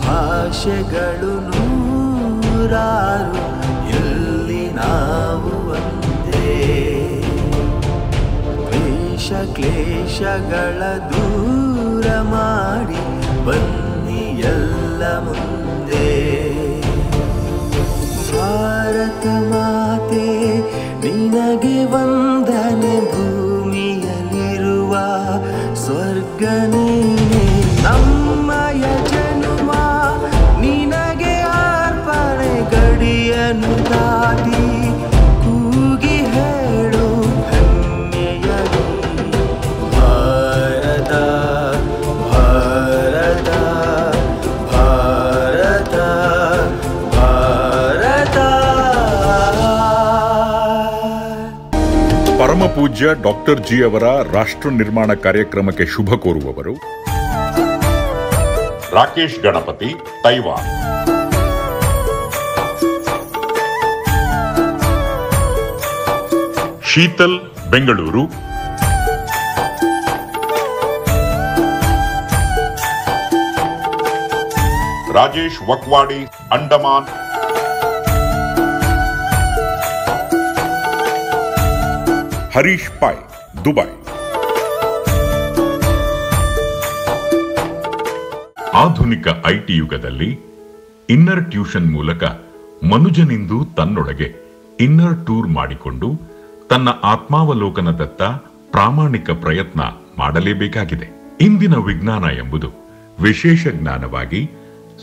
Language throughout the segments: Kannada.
ಭಾಷೆಗಳು ನೂರಾರು, ಎಲ್ಲಿ ನಾವು ಒಂದೇ. ಕ್ಲೇಶಗಳ ದೂರ ಮಾಡಿ ಬನ್ನಿ ಎಲ್ಲ ಮುಂದೆ. ಭಾರತ ಮಾತೆ ನಿನಗೆ ವಂದನೆ, ಭೂಮಿಯಲ್ಲಿರುವ ಸ್ವರ್ಗ ನೀನೆ. ನಮ್ಮಯ ಜನುಮ ನಿನಗೆ ಅರ್ಪಣೆ, ಗಡಿಯನ್ನು ದಾಟಿ ಕೂಗಿ ಹೇಳು ಹೆಮ್ಮೆಯಲಿ. ಭಾರತ ಭಾರತ ಭಾರತ ಭಾರತ. ಪರಮ ಪೂಜ್ಯ ಡಾಕ್ಟರ್ ಜಿ ಅವರ ರಾಷ್ಟ್ರ ನಿರ್ಮಾಣ ಕಾರ್ಯಕ್ರಮಕ್ಕೆ ಶುಭ ಕೋರುವವರು ರಾಕೇಶ್ ಗಣಪತಿ, ತೈವಾನ್. ಶೀತಲ್, ಬೆಂಗಳೂರು. ರಾಜೇಶ್ ವಕ್ವಾಡಿ, ಅಂಡಮಾನ್. ಹರೀಶ್ ಪಾಯ್, ದುಬೈ. ಆಧುನಿಕ ಐಟಿ ಯುಗದಲ್ಲಿ ಇನ್ನರ್ ಟ್ಯೂಷನ್ ಮೂಲಕ ಮನುಜನಿಂದು ತನ್ನೊಳಗೆ ಇನ್ನರ್ ಟೂರ್ ಮಾಡಿಕೊಂಡು ತನ್ನ ಆತ್ಮಾವಲೋಕನದತ್ತ ಪ್ರಾಮಾಣಿಕ ಪ್ರಯತ್ನ ಮಾಡಲೇಬೇಕಾಗಿದೆ. ಇಂದಿನ ವಿಜ್ಞಾನ ಎಂಬುದು ವಿಶೇಷ ಜ್ಞಾನವಾಗಿ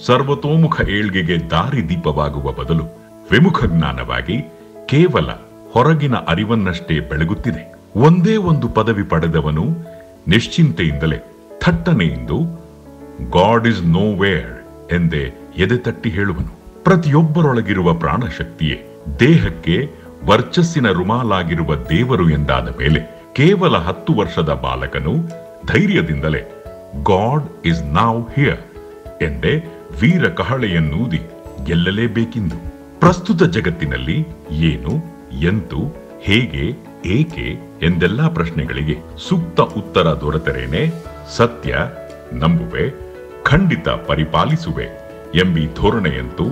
ಸರ್ವತೋಮುಖ ಏಳ್ಗೆಗೆ ದಾರಿ ದೀಪವಾಗುವ ಬದಲು ವಿಮುಖ ಜ್ಞಾನವಾಗಿ ಕೇವಲ ಹೊರಗಿನ ಅರಿವನ್ನಷ್ಟೇ ಬೆಳಗುತ್ತಿದೆ. ಒಂದೇ ಒಂದು ಪದವಿ ಪಡೆದವನು ನಿಶ್ಚಿಂತೆಯಿಂದಲೇ ಥಟ್ಟನೆಯಿಂದ ಗಾಡ್ ಇಸ್ ನೋ ವೇರ್ ಎಂದೇ ಎದೆ ತಟ್ಟಿ ಹೇಳುವನು. ಪ್ರತಿಯೊಬ್ಬರೊಳಗಿರುವ ಪ್ರಾಣಶಕ್ತಿಯೇ ದೇಹಕ್ಕೆ ವರ್ಚಸ್ಸಿನ ರುಮಾಲಾಗಿರುವ ದೇವರು ಎಂದಾದ ಮೇಲೆ ಕೇವಲ 10 ವರ್ಷದ ಬಾಲಕನು ಧೈರ್ಯದಿಂದಲೇ ಗಾಡ್ ಇಸ್ ನೌ ಹಿಯರ್ ಎಂದೇ ವೀರ ಕಹಳೆಯನ್ನೂದಿ ಗೆಲ್ಲಲೇಬೇಕೆಂದು. ಪ್ರಸ್ತುತ ಜಗತ್ತಿನಲ್ಲಿ ಏನು, ಎಂತು, ಹೇಗೆ, ಏಕೆ ಎಂದೆಲ್ಲಾ ಪ್ರಶ್ನೆಗಳಿಗೆ ಸೂಕ್ತ ಉತ್ತರ ದೊರೆತರೇನೆ ಸತ್ಯ ನಂಬುವೆ, ಖಂಡಿತ ಪರಿಪಾಲಿಸುವೆ ಎಂಬಿ ಧೋರಣೆಯಂತೂ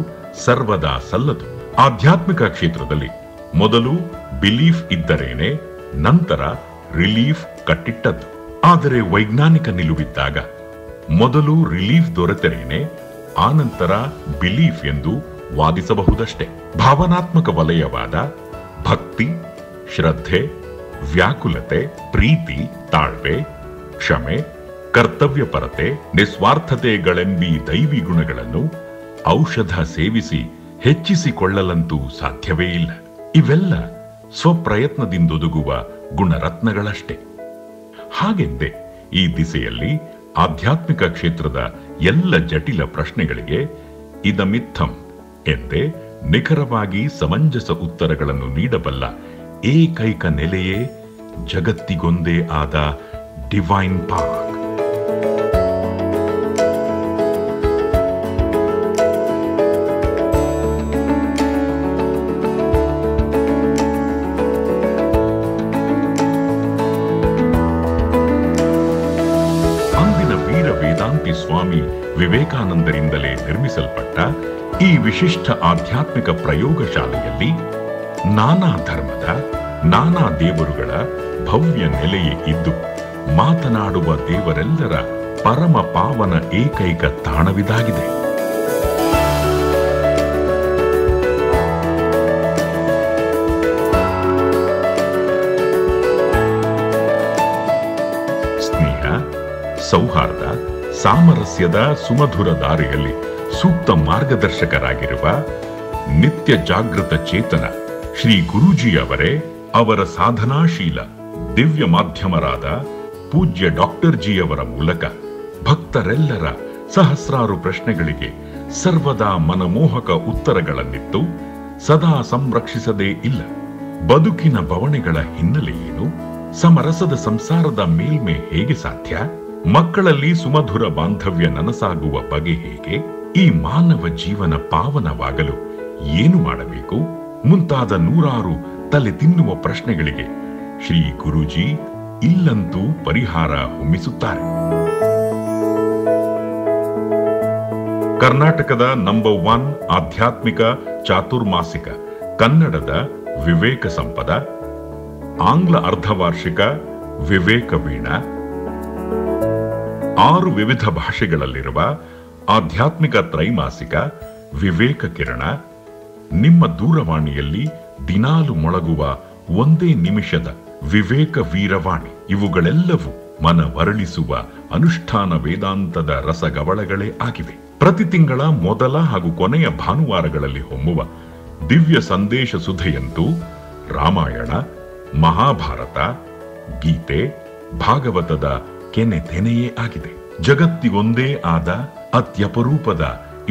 ಸರ್ವದಾ ಸಲ್ಲದು. ಆಧ್ಯಾತ್ಮಿಕ ಕ್ಷೇತ್ರದಲ್ಲಿ ಮೊದಲು ಬಿಲೀಫ್ ಇದ್ದರೇನೆ ನಂತರ ರಿಲೀಫ್ ಕಟ್ಟಿಟ್ಟದ್ದು. ಆದರೆ ವೈಜ್ಞಾನಿಕ ನಿಲುವಿದ್ದಾಗ ಮೊದಲು ರಿಲೀಫ್ ದೊರೆತರೇನೆ ಆನಂತರ ಬಿಲೀಫ್ ಎಂದು ವಾದಿಸಬಹುದಷ್ಟೇ. ಭಾವನಾತ್ಮಕ ವಲಯವಾದ ಭಕ್ತಿ, ಶ್ರದ್ಧೆ, ವ್ಯಾಕುಲತೆ, ಪ್ರೀತಿ, ತಾಳ್ಮೆ, ಕ್ಷಮೆ, ಕರ್ತವ್ಯಪರತೆ, ನಿಸ್ವಾರ್ಥತೆಗಳೆಂಬಿ ದೈವಿ ಗುಣಗಳನ್ನು ಔಷಧ ಸೇವಿಸಿ ಹೆಚ್ಚಿಸಿಕೊಳ್ಳಲಂತೂ ಸಾಧ್ಯವೇ ಇಲ್ಲ. ಇವೆಲ್ಲ ಸ್ವಪ್ರಯತ್ನದಿಂದೊದಗುವ ಗುಣರತ್ನಗಳಷ್ಟೇ. ಹಾಗೆಂದೇ ಈ ದಿಸೆಯಲ್ಲಿ ಆಧ್ಯಾತ್ಮಿಕ ಕ್ಷೇತ್ರದ ಎಲ್ಲ ಜಟಿಲ ಪ್ರಶ್ನೆಗಳಿಗೆ ಇದಮಿತ್ತಂ ಎಂದೇ ನಿಖರವಾಗಿ ಸಮಂಜಸ ಉತ್ತರಗಳನ್ನು ನೀಡಬಲ್ಲ ಏಕೈಕ ನೆಲೆಯೇ ಜಗತ್ತಿಗೊಂದೇ ಆದ ಡಿವೈನ್ ಪಾರ್ಕ್. ಸ್ವಾಮಿ ವಿವೇಕಾನಂದರಿಂದಲೇ ನಿರ್ಮಿಸಲ್ಪಟ್ಟ ಈ ವಿಶಿಷ್ಟ ಆಧ್ಯಾತ್ಮಿಕ ಪ್ರಯೋಗಶಾಲೆಯಲ್ಲಿ ನಾನಾ ಧರ್ಮದ, ನಾನಾ ದೇವರುಗಳ ಭವ್ಯ ನೆಲೆಯೇ ಇದ್ದು ಮಾತನಾಡುವ ದೇವರೆಲ್ಲರ ಪರಮ ಪಾವನ ಏಕೈಕ ತಾಣವಿದಾಗಿದೆ. ಸ್ನೇಹ, ಸೌಹಾರ್ದ, ಸಾಮರಸ್ಯದ ಸುಮಧುರ ದಾರಿಯಲ್ಲಿ ಸೂಕ್ತ ಮಾರ್ಗದರ್ಶಕರಾಗಿರುವ ನಿತ್ಯ ಜಾಗೃತ ಚೇತನ ಶ್ರೀ ಗುರೂಜಿಯವರೇ ಅವರ ಸಾಧನಾಶೀಲ ದಿವ್ಯ ಮಾಧ್ಯಮರಾದ ಪೂಜ್ಯ ಡಾಕ್ಟರ್ ಜಿಯವರ ಮೂಲಕ ಭಕ್ತರೆಲ್ಲರ ಸಹಸ್ರಾರು ಪ್ರಶ್ನೆಗಳಿಗೆ ಸರ್ವದಾ ಮನಮೋಹಕ ಉತ್ತರಗಳನ್ನಿತ್ತು ಸದಾ ಸಂರಕ್ಷಿಸದೇ ಇಲ್ಲ. ಬದುಕಿನ ಬವಣೆಗಳ ಹಿನ್ನೆಲೆ ಏನು? ಸಮರಸದ ಸಂಸಾರದ ಮೇಲ್ಮೆ ಹೇಗೆ ಸಾಧ್ಯ? ಮಕ್ಕಳಲ್ಲಿ ಸುಮಧುರ ಬಾಂಧವ್ಯ ನನಸಾಗುವ ಬಗೆ ಹೇಗೆ? ಈ ಮಾನವ ಜೀವನ ಪಾವನವಾಗಲು ಏನು ಮಾಡಬೇಕು? ಮುಂತಾದ ನೂರಾರು ತಲೆ ತಿನ್ನುವ ಪ್ರಶ್ನೆಗಳಿಗೆ ಶ್ರೀ ಗುರೂಜಿ ಇಲ್ಲಂತೂ ಪರಿಹಾರ ಹೊಮ್ಮಿಸುತ್ತಾರೆ. ಕರ್ನಾಟಕದ ನಂಬರ್ 1 ಆಧ್ಯಾತ್ಮಿಕ ಚಾತುರ್ಮಾಸಿಕ ಕನ್ನಡದ ವಿವೇಕ ಸಂಪದ, ಆಂಗ್ಲ ಅರ್ಧವಾರ್ಷಿಕ ವಿವೇಕ ವೀಣಾ, 6 ವಿವಿಧ ಭಾಷೆಗಳಲ್ಲಿರುವ ಆಧ್ಯಾತ್ಮಿಕ ತ್ರೈಮಾಸಿಕ ವಿವೇಕ ಕಿರಣ, ನಿಮ್ಮ ದೂರವಾಣಿಯಲ್ಲಿ ದಿನಾಲು ಮೊಳಗುವ ಒಂದೇ ನಿಮಿಷದ ವಿವೇಕ ವೀರವಾಣಿ, ಇವುಗಳೆಲ್ಲವೂ ಮನವರಳಿಸುವ ಅನುಷ್ಠಾನ ವೇದಾಂತದ ರಸಗವಳಗಳೇ ಆಗಿವೆ. ಪ್ರತಿ ತಿಂಗಳ ಮೊದಲ ಹಾಗೂ ಕೊನೆಯ ಭಾನುವಾರಗಳಲ್ಲಿ ಹೊಮ್ಮುವ ದಿವ್ಯ ಸಂದೇಶ ಸುಧೆಯಂತೂ ರಾಮಾಯಣ, ಮಹಾಭಾರತ, ಗೀತೆ, ಭಾಗವತದ ಕೆನೆ ತೆನೆಯೇ ಆಗಿದೆ. ಜಗತ್ತಿಗೊಂದೇ ಆದ ಅತ್ಯಪರೂಪದ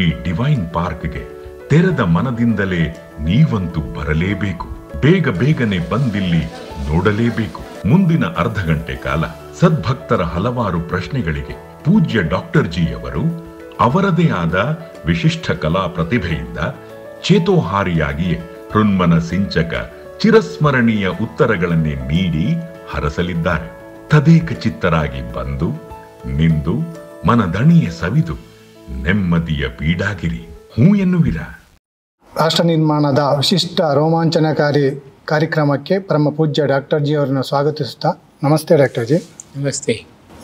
ಈ ಡಿವೈನ್ ಪಾರ್ಕ್ಗೆ ತೆರೆದ ಮನದಿಂದಲೇ ನೀವಂತೂ ಬರಲೇಬೇಕು. ಬೇಗ ಬೇಗನೆ ಬಂದಿಲ್ಲಿ ನೋಡಲೇಬೇಕು. ಮುಂದಿನ ಅರ್ಧ ಗಂಟೆ ಕಾಲ ಸದ್ಭಕ್ತರ ಹಲವಾರು ಪ್ರಶ್ನೆಗಳಿಗೆ ಪೂಜ್ಯ ಡಾಕ್ಟರ್ ಜಿ ಅವರು ಅವರದೇ ಆದ ವಿಶಿಷ್ಟ ಕಲಾ ಪ್ರತಿಭೆಯಿಂದ ಚೇತೋಹಾರಿಯಾಗಿಯೇ ಹೃನ್ಮನ ಸಿಂಚಕ ಚಿರಸ್ಮರಣೀಯ ಉತ್ತರಗಳನ್ನೇ ನೀಡಿ ಹರಸಲಿದ್ದಾರೆ. ತದೇಕ ಚಿತ್ತರಾಗಿ ಬಂದು ನಿಂದು ಮನದಣಿಯ ಸವಿದು ನೆಮ್ಮದಿಯ ಬೀಡಾಗಿರಿ. ಹೂ ಎನ್ನುವಿರ. ರಾಷ್ಟ್ರ ನಿರ್ಮಾಣದ ವಿಶಿಷ್ಟ ರೋಮಾಂಚನಕಾರಿ ಕಾರ್ಯಕ್ರಮಕ್ಕೆ ಪರಮ ಪೂಜ್ಯ ಡಾಕ್ಟರ್ ಜಿ ಅವರನ್ನು ಸ್ವಾಗತಿಸುತ್ತಾ, ನಮಸ್ತೆ ಡಾಕ್ಟರ್ ಜಿ. ನಮಸ್ತೆ.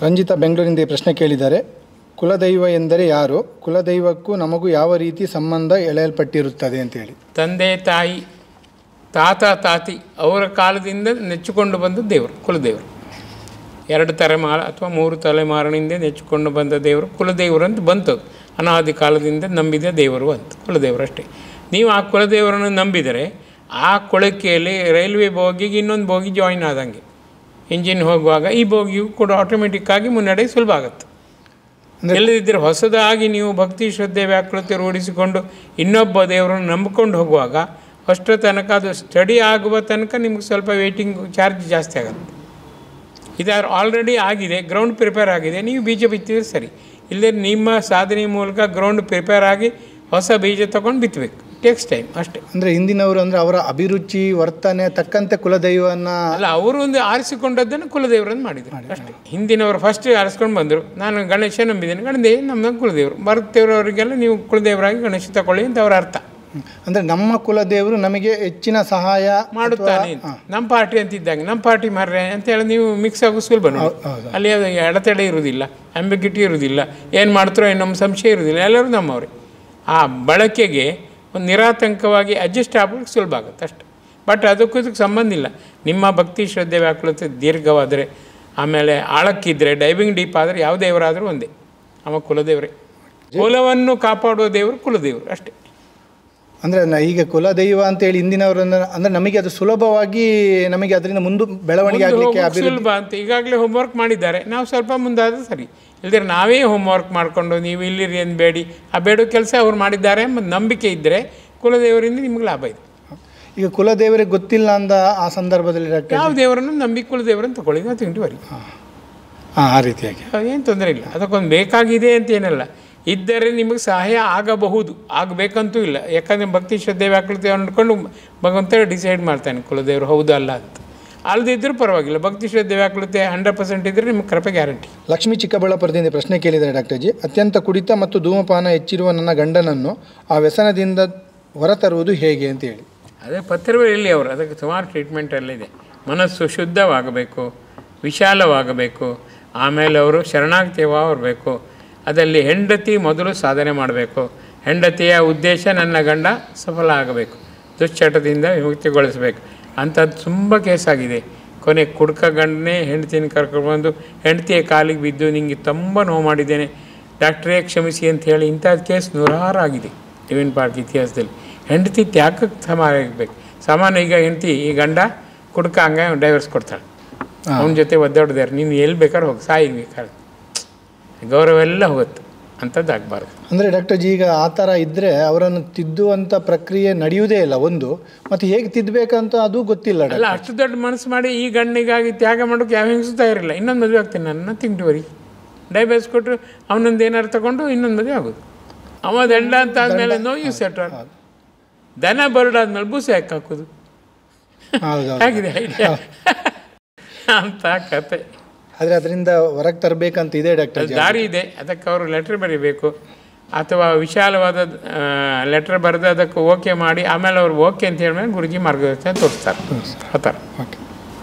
ರಂಜಿತಾ ಬೆಂಗಳೂರಿಂದ ಈ ಪ್ರಶ್ನೆ ಕೇಳಿದ್ದಾರೆ. ಕುಲದೈವ ಎಂದರೆ ಯಾರು? ಕುಲದೈವಕ್ಕೂ ನಮಗೂ ಯಾವ ರೀತಿ ಸಂಬಂಧ ಎಳೆಯಲ್ಪಟ್ಟಿರುತ್ತದೆ ಅಂತೇಳಿ. ತಂದೆ ತಾಯಿ ತಾತ ತಾತಿ ಅವರ ಕಾಲದಿಂದ ನೆಚ್ಚಿಕೊಂಡು ಬಂದ ದೇವರು ಕುಲದೇವರು. 2 ತಲೆಮಾರು ಅಥವಾ 3 ತಲೆಮಾರಿನಿಂದ ನೆಚ್ಚಿಕೊಂಡು ಬಂದ ದೇವರು ಕುಲದೇವರು ಅಂತ ಬಂತು. ಅನಾದಿ ಕಾಲದಿಂದ ನಂಬಿದ ದೇವರು ಅಂತ ಕುಲದೇವರು ಅಷ್ಟೇ. ನೀವು ಆ ಕುಲದೇವರನ್ನು ನಂಬಿದರೆ ಆ ಕೊಳಕೆಯಲ್ಲಿ ರೈಲ್ವೆ ಬೋಗಿಗೆ ಇನ್ನೊಂದು ಬೋಗಿ ಜಾಯಿನ್ ಆದಂಗೆ ಇಂಜಿನ್ ಹೋಗುವಾಗ ಈ ಬೋಗಿಯು ಕೂಡ ಆಟೋಮೆಟಿಕ್ಕಾಗಿ ಮುನ್ನಡೆ ಸುಲಭ ಆಗುತ್ತೆ. ಎಲ್ಲದಿದ್ದರೆ ಹೊಸದಾಗಿ ನೀವು ಭಕ್ತಿ ಶ್ರದ್ಧೆ ವ್ಯಾಕುಲತೆ ರೂಢಿಸಿಕೊಂಡು ಇನ್ನೊಬ್ಬ ದೇವರನ್ನು ನಂಬಿಕೊಂಡು ಹೋಗುವಾಗ ಅಷ್ಟರ ತನಕ ಅದು ಸ್ಟಡಿ ಆಗುವ ತನಕ ನಿಮ್ಗೆ ಸ್ವಲ್ಪ ವೇಟಿಂಗ್ ಚಾರ್ಜ್ ಜಾಸ್ತಿ ಆಗುತ್ತೆ. ಇದು ಆಲ್ರೆಡಿ ಆಗಿದೆ, ಗ್ರೌಂಡ್ ಪ್ರಿಪೇರ್ ಆಗಿದೆ, ನೀವು ಬೀಜ ಬಿತ್ತಿದ್ರೆ ಸರಿ. ಇಲ್ಲದೆ ನಿಮ್ಮ ಸಾಧನೆ ಮೂಲಕ ಗ್ರೌಂಡ್ ಪ್ರಿಪೇರ್ ಆಗಿ ಹೊಸ ಬೀಜ ತೊಗೊಂಡು ಬಿತ್ತಬೇಕು. ಟೇಕ್ಸ್ ಟೈಮ್ ಅಷ್ಟೇ. ಅಂದರೆ ಹಿಂದಿನವರು ಅಂದರೆ ಅವರ ಅಭಿರುಚಿ ವರ್ತನೆ ತಕ್ಕಂತೆ ಕುಲದೈವನ ಅಲ್ಲ, ಅವರು ಒಂದು ಆರಿಸಿಕೊಂಡದ್ದನ್ನು ಕುಲದೇವರನ್ನು ಮಾಡಿದರು ಅಷ್ಟೇ. ಹಿಂದಿನವರು ಫಸ್ಟ್ ಆರಿಸ್ಕೊಂಡು ಬಂದರು. ನಾನು ಗಣೇಶ ನಂಬಿದ್ದೇನೆ, ಗಣದೇವಿ ನಮ್ಮ ಕುಲದೇವರು. ಬರುತ್ತೇವರವರಿಗೆಲ್ಲ ನೀವು ಕುಲದೇವರಾಗಿ ಗಣೇಶ ತಗೊಳ್ಳಿ ಅಂತ ಅವರ ಅರ್ಥ. ಅಂದರೆ ನಮ್ಮ ಕುಲದೇವರು ನಮಗೆ ಹೆಚ್ಚಿನ ಸಹಾಯ ಮಾಡುತ್ತಾನೆ. ನಮ್ಮ ಪಾರ್ಟಿ ಅಂತ ಇದ್ದಂಗೆ ನಮ್ಮ ಪಾರ್ಟಿ ಮಾರ್ರೆ ಅಂತೇಳಿ ನೀವು ಮಿಕ್ಸ್ ಆಗೋ ಸುಲಭ. ಅಲ್ಲಿ ಎಡತಡೆ ಇರುವುದಿಲ್ಲ, ಅಂಬಿಗಿಟಿ ಇರುವುದಿಲ್ಲ, ಏನು ಮಾಡ್ತಾರೋ ನಮ್ಮ ಸಂಶಯ ಇರುವುದಿಲ್ಲ, ಎಲ್ಲರೂ ನಮ್ಮವ್ರೆ. ಆ ಬಳಕೆಗೆ ಒಂದು ನಿರಾತಂಕವಾಗಿ ಅಡ್ಜಸ್ಟ್ ಆಗೋಕ್ಕೆ ಸುಲಭ ಆಗುತ್ತೆ ಅಷ್ಟೆ. ಬಟ್ ಅದಕ್ಕೂ ಇದಕ್ಕೆ ಸಂಬಂಧ ಇಲ್ಲ. ನಿಮ್ಮ ಭಕ್ತಿ ಶ್ರದ್ಧೆ ವ್ಯಾಕುಲತೆ ದೀರ್ಘವಾದರೆ, ಆಮೇಲೆ ಆಳಕ್ಕಿದ್ರೆ, ಡೈವಿಂಗ್ ಡೀಪ್ ಆದರೆ ಯಾವ ದೇವರಾದರೂ ಒಂದೇ, ಅವ ಕುಲದೇವರೇ. ಕುಲವನ್ನು ಕಾಪಾಡುವ ದೇವರು ಕುಲದೇವರು ಅಷ್ಟೇ. ಅಂದರೆ ಈಗ ಕುಲದೈವ ಅಂತೇಳಿ ಹಿಂದಿನವರನ್ನ ಅಂದರೆ ನಮಗೆ ಅದು ಸುಲಭವಾಗಿ ನಮಗೆ ಅದರಿಂದ ಮುಂದೆ ಬೆಳವಣಿಗೆ ಆಗಲಿಕ್ಕೆ ಸುಲಭ ಅಂತ ಈಗಾಗಲೇ ಹೋಮ್ವರ್ಕ್ ಮಾಡಿದ್ದಾರೆ. ನಾವು ಸ್ವಲ್ಪ ಮುಂದಾದ್ರೆ ಸರಿ. ಇಲ್ದಿರ ನಾವೇ ಹೋಮ್ವರ್ಕ್ ಮಾಡಿಕೊಂಡು ನೀವು ಇಲ್ಲಿರಿ ಏನು ಬೇಡಿ, ಆ ಬೇಡೋ ಕೆಲಸ ಅವ್ರು ಮಾಡಿದ್ದಾರೆ ಎಂಬ ನಂಬಿಕೆ ಇದ್ದರೆ ಕುಲದೇವರಿಂದ ನಿಮ್ಗೆ ಲಾಭ ಇದೆ. ಈಗ ಕುಲದೇವರಿಗೆ ಗೊತ್ತಿಲ್ಲ ಅಂದ ಆ ಸಂದರ್ಭದಲ್ಲಿ ಯಾವ ದೇವರನ್ನು ನಂಬಿ ಕುಲದೇವರನ್ನು ತಗೊಳ್ಳಿ, ನಾವು ತಿಂಟುವರಿ. ಆ ರೀತಿಯಾಗಿ ಏನು ತೊಂದರೆ ಇಲ್ಲ. ಅದಕ್ಕೊಂದು ಬೇಕಾಗಿದೆ ಅಂತ ಏನಲ್ಲ, ಇದ್ದರೆ ನಿಮಗೆ ಸಹಾಯ ಆಗಬಹುದು, ಆಗಬೇಕಂತೂ ಇಲ್ಲ. ಯಾಕಂದರೆ ಭಕ್ತಿ ಶ್ರದ್ಧೆ ವ್ಯಾಕುಲತೆ ಅಂದ್ಕೊಂಡು ಭಗವಂತ ಡಿಸೈಡ್ ಮಾಡ್ತಾನೆ ಕುಲದೇವರು ಹೌದಾ ಅಲ್ಲ ಅಂತ. ಅಲ್ಲದಿದ್ದರೂ ಪರವಾಗಿಲ್ಲ, ಭಕ್ತಿ ಶ್ರದ್ಧೆ ವ್ಯಾಕುಲತೆ 100% ಇದ್ದರೆ ನಿಮಗೆ ಕೃಪೆ ಗ್ಯಾರಂಟಿ. ಲಕ್ಷ್ಮೀ ಚಿಕ್ಕಬಳ್ಳಾಪುರದಿಂದ ಪ್ರಶ್ನೆ ಕೇಳಿದ್ದಾರೆ ಡಾಕ್ಟರ್ ಜಿ. ಅತ್ಯಂತ ಕುಡಿತ ಮತ್ತು ಧೂಮಪಾನ ಹೆಚ್ಚಿರುವ ನನ್ನ ಗಂಡನನ್ನು ಆ ವ್ಯಸನದಿಂದ ಹೊರತರುವುದು ಹೇಗೆ ಅಂತ ಹೇಳಿ. ಅದೇ ಪತ್ರದಲ್ಲಿ ಅವರು ಅದಕ್ಕೆ ಸುಮಾರು ಟ್ರೀಟ್ಮೆಂಟಲ್ಲಿದೆ. ಮನಸ್ಸು ಶುದ್ಧವಾಗಬೇಕು, ವಿಶಾಲವಾಗಬೇಕು, ಆಮೇಲೆ ಅವರು ಶರಣಾಗತಿ ಬರಬೇಕು. ಅದರಲ್ಲಿ ಹೆಂಡತಿ ಮೊದಲು ಸಾಧನೆ ಮಾಡಬೇಕು. ಹೆಂಡತಿಯ ಉದ್ದೇಶ ನನ್ನ ಗಂಡ ಸಫಲ ಆಗಬೇಕು, ದುಶ್ಚಟದಿಂದ ವಿಮುಕ್ತಿಗೊಳಿಸಬೇಕು. ಅಂಥದ್ದು ತುಂಬ ಕೇಸಾಗಿದೆ. ಕೊನೆ ಕುಡ್ಕ ಗಂಡನೇ ಹೆಂಡತಿನ ಕರ್ಕೊಂಡ್ಬಂದು ಹೆಂಡತಿಯ ಕಾಲಿಗೆ ಬಿದ್ದು ನಿಂಗೆ ತುಂಬ ನೋವು ಮಾಡಿದ್ದೇನೆ ಡಾಕ್ಟ್ರೇ ಕ್ಷಮಿಸಿ ಅಂತ ಹೇಳಿ ಇಂಥದ್ದು ಕೇಸ್ ನೂರಾರು ಆಗಿದೆ ಡಿವೈನ್ ಪಾರ್ಕ್ ಇತಿಹಾಸದಲ್ಲಿ. ಹೆಂಡತಿ ತ್ಯಾಗಕ್ಕೆ ಸಮಾನಬೇಕು. ಸಾಮಾನ್ಯ ಈಗ ಹೆಂಡತಿ ಈ ಗಂಡ ಕುಡ್ಕ ಹಂಗೆ ಡೈವರ್ಸ್ ಕೊಡ್ತಾಳೆ, ಅವನ ಜೊತೆ ಒದ್ದಾಡಿದಾರೆ, ನೀನು ಎಲ್ಲಿ ಬೇಕಾದ್ರೆ ಹೋಗಿ ಸಾಯಿ ಬೇಕಾದ್ರೆ, ಗೌರವ ಎಲ್ಲ ಹೋಗುತ್ತೆ. ಅಂಥದ್ದು ಆಗಬಾರ್ದು. ಅಂದರೆ ಡಾಕ್ಟರ್ ಜಿ ಈಗ ಆ ಥರ ಇದ್ದರೆ ಅವರನ್ನು ತಿದ್ದುವಂಥ ಪ್ರಕ್ರಿಯೆ ನಡೆಯುವುದೇ ಇಲ್ಲ ಒಂದು, ಮತ್ತು ಹೇಗೆ ತಿದ್ದಬೇಕಂತ ಅದು ಗೊತ್ತಿಲ್ಲ. ಅಲ್ಲ, ಅಷ್ಟು ದೊಡ್ಡ ಮನಸ್ಸು ಮಾಡಿ ಈ ಗಂಡಿಗಾಗಿ ತ್ಯಾಗ ಮಾಡೋಕ್ಕೆ ಯಾವ ಹೆಂಗಸು ತಯಾರಿಲ್ಲ. ಇನ್ನೊಂದು ಮದುವೆ ಆಗ್ತೇನೆ ನನ್ನ ತಿಂಟುವರಿ ಡೈವರ್ಸ್ ಕೊಟ್ಟರು ಅವನೊಂದು ಏನಾರು ತಗೊಂಡು ಇನ್ನೊಂದು ಮದುವೆ ಆಗೋದು. ಅವ ದಂಡ ಅಂತ ಆದಮೇಲೆ ನೋ ಯು ಸೆಟರ್, ದನ ಬರಡಾದ್ಮೇಲೆ ಬೂಸೆ ಹಾಕಿ ಹಾಕೋದು ಆಗಿದೆ ಐಡಿಯಾ ಅಂತ ಕತೆ. ಆದರೆ ಅದರಿಂದ ಹೊರಗೆ ತರಬೇಕಂತ ಇದೆ ಡಾಕ್ಟರ್, ದಾರಿ ಇದೆ. ಅದಕ್ಕೆ ಅವರು ಲೆಟ್ರ್ ಬರೀಬೇಕು, ಅಥವಾ ವಿಶಾಲವಾದ ಲೆಟರ್ ಬರೆದು ಅದಕ್ಕೆ ಓಕೆ ಮಾಡಿ ಆಮೇಲೆ ಅವ್ರು ಓಕೆ ಅಂತ ಹೇಳಿದ್ಮೇಲೆ ಗುರುಜಿ ಮಾರ್ಗದರ್ಶನ ತೋರಿಸ್ತಾರೆ ಆ ಥರ. ಓಕೆ.